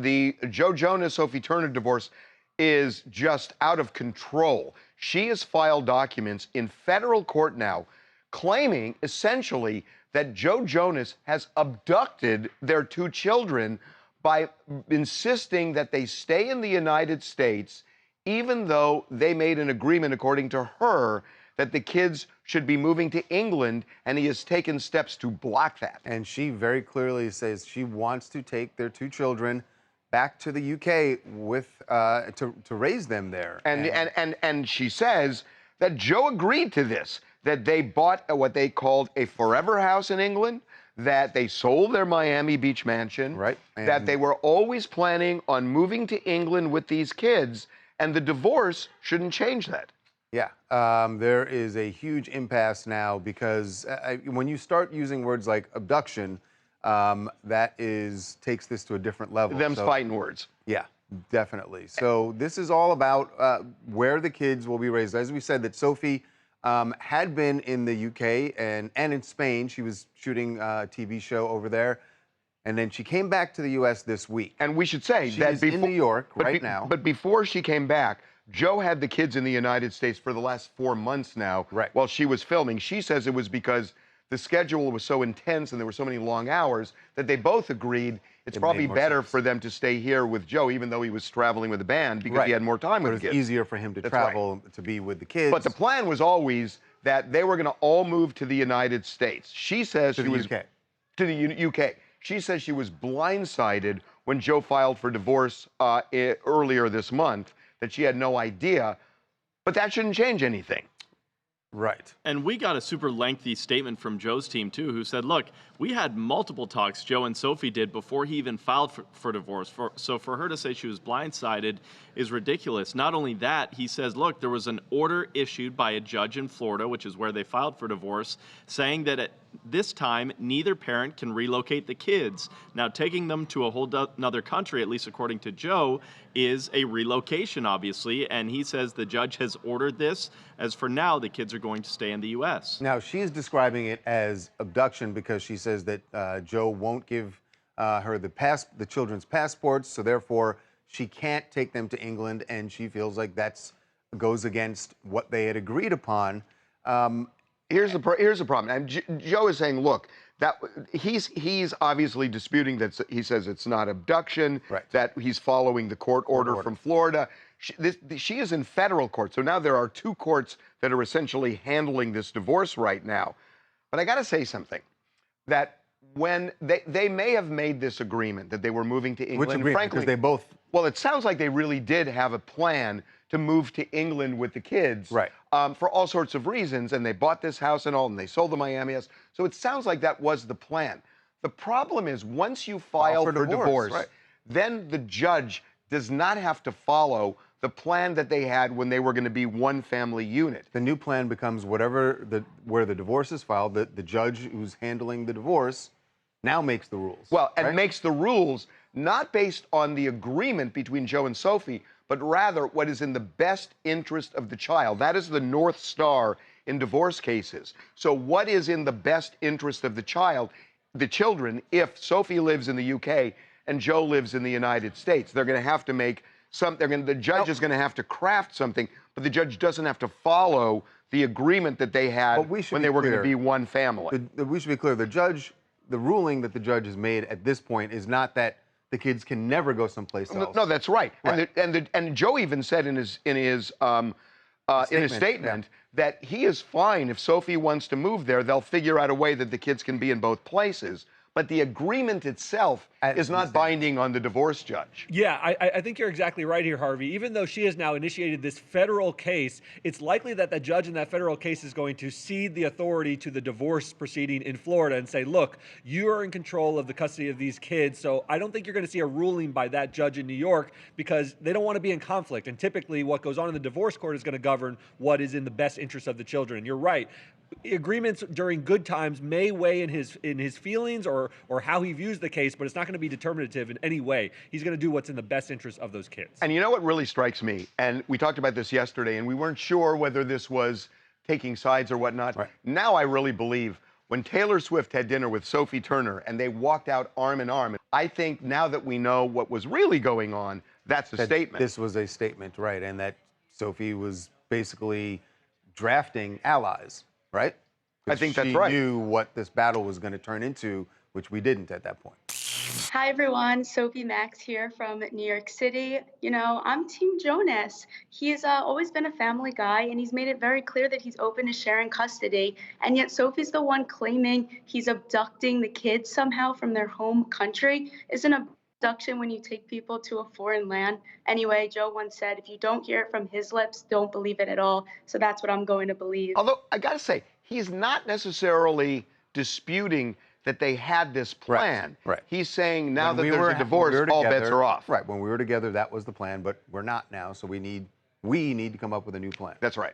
the Joe Jonas, Sophie Turner divorce is just out of control. She has filed documents in federal court now claiming essentially that Joe Jonas has abducted their two children by insisting that they stay in the United States, even though they made an agreement, according to her, that the kids should be moving to England, and he has taken steps to block that. And she very clearly says she wants to take their two children back to the UK with to raise them there. And she says that Joe agreed to this, that they bought what they called a forever house in England, that they sold their Miami Beach mansion, right, that they were always planning on moving to England with these kids, and the divorce shouldn't change that. Yeah, there is a huge impasse now because when you start using words like abduction, that takes this to a different level. Them's fighting words. Yeah, definitely. So this is all about where the kids will be raised. As we said, that Sophie had been in the UK and in Spain. She was shooting a TV show over there. And then she came back to the U.S. this week. And we should say that she's in New York right now. But before she came back, Joe had the kids in the United States for the last 4 months now, while she was filming. She says it was because the schedule was so intense and there were so many long hours that they both agreed it's probably better for them to stay here with Joe, even though he was traveling with the band, because he had more time with the kids. It was easier for him to travel, to be with the kids. But the plan was always that they were going to all move to the United States. She says to she was UK. To the UK. She says she was blindsided when Joe filed for divorce earlier this month, that she had no idea, but that shouldn't change anything. Right. And we got a super lengthy statement from Joe's team, too, who said, look, we had multiple talks, Joe and Sophie did, before he even filed for divorce. So for her to say she was blindsided is ridiculous. Not only that, he says, look, there was an order issued by a judge in Florida, which is where they filed for divorce, saying that at this time, neither parent can relocate the kids. Now, taking them to a whole another country, at least according to Joe, is a relocation, obviously. And he says the judge has ordered this, as for now, the kids are going to stay in the U.S. Now, she's describing it as abduction because she says that Joe won't give her the children's passports, so therefore she can't take them to England, and she feels like that goes against what they had agreed upon. Here's the problem. And Joe is saying, look, that he's obviously disputing that. He says it's not abduction, that he's following the court order from Florida. She is in federal court, so now there are two courts that are essentially handling this divorce right now. But I got to say something, that when they may have made this agreement that they were moving to England. Which agreement? Frankly, because they both. Well, it sounds like they really did have a plan to move to England with the kids, for all sorts of reasons, and they bought this house and all, and they sold the Miami house. So it sounds like that was the plan. The problem is, once you file for divorce, then the judge does not have to follow the plan that they had when they were going to be one family unit. The new plan becomes where the divorce is filed, the judge who's handling the divorce now makes the rules. Well, and makes the rules not based on the agreement between Joe and Sophie, but rather what is in the best interest of the child. That is the North Star in divorce cases. So what is in the best interest of the children, if Sophie lives in the UK and Joe lives in the United States? They're going to have to make something, the judge is going to have to craft something, but the judge doesn't have to follow the agreement that they had when they were going to be one family. We should be clear, the ruling that the judge has made at this point is not that the kids can never go someplace else. No, that's right. And Joe even said in his statement that he is fine if Sophie wants to move there. They'll figure out a way that the kids can be in both places. But the agreement itself is not binding on the divorce judge. Yeah, I think you're exactly right here, Harvey. Even though she has now initiated this federal case, it's likely that the judge in that federal case is going to cede the authority to the divorce proceeding in Florida and say, look, you are in control of the custody of these kids. So I don't think you're going to see a ruling by that judge in New York because they don't want to be in conflict. And typically what goes on in the divorce court is going to govern what is in the best interest of the children. And you're right. Agreements during good times may weigh in his feelings or how he views the case, but it's not going to be determinative in any way. He's going to do what's in the best interest of those kids. And you know what really strikes me? And we talked about this yesterday, and we weren't sure whether this was taking sides or whatnot. Now I really believe when Taylor Swift had dinner with Sophie Turner and they walked out arm in arm, I think now that we know what was really going on, that's a statement. This was a statement, right? And that Sophie was basically drafting allies, right? I think that's right. She knew what this battle was going to turn into, which we didn't at that point. Hi everyone, Sophie Max here from New York City. You know, I'm Team Jonas. He's always been a family guy, and he's made it very clear that he's open to sharing custody. And yet Sophie's the one claiming he's abducting the kids somehow from their home country. Isn't abduction when you take people to a foreign land? Anyway, Joe once said, if you don't hear it from his lips, don't believe it at all. So that's what I'm going to believe. Although, I got to say, he's not necessarily disputing that they had this plan. Right. He's saying now that there's a divorce, all bets are off. Right. When we were together, that was the plan, but we're not now, so we need to come up with a new plan. That's right.